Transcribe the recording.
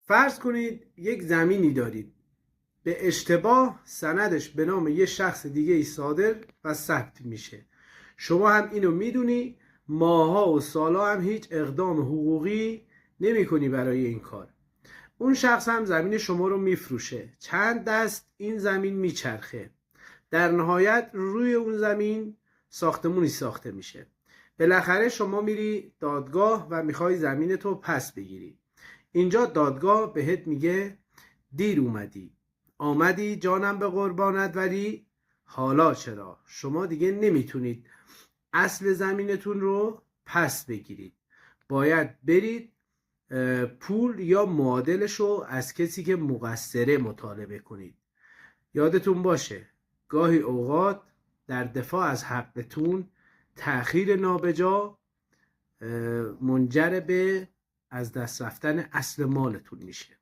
فرض کنید یک زمینی دارید، به اشتباه سندش به نام یه شخص دیگه ای صادر و ثبت میشه. شما هم اینو میدونی، ماها و سالا هم هیچ اقدام حقوقی نمی کنی برای این کار. اون شخص هم زمین شما رو میفروشه، چند دست این زمین میچرخه، در نهایت روی اون زمین ساختمونی ساخته میشه. بالاخره شما میری دادگاه و میخوای زمین تو پس بگیری. اینجا دادگاه بهت میگه دیر اومدی، آمدی جانم به قربانت، ولی حالا چرا شما دیگه نمیتونید اصل زمینتون رو پس بگیرید، باید برید پول یا معادلش رو از کسی که مقصره مطالبه کنید. یادتون باشه گاهی اوقات در دفاع از حقتون تأخیر نابجا منجر به از دست رفتن اصل مالتون میشه.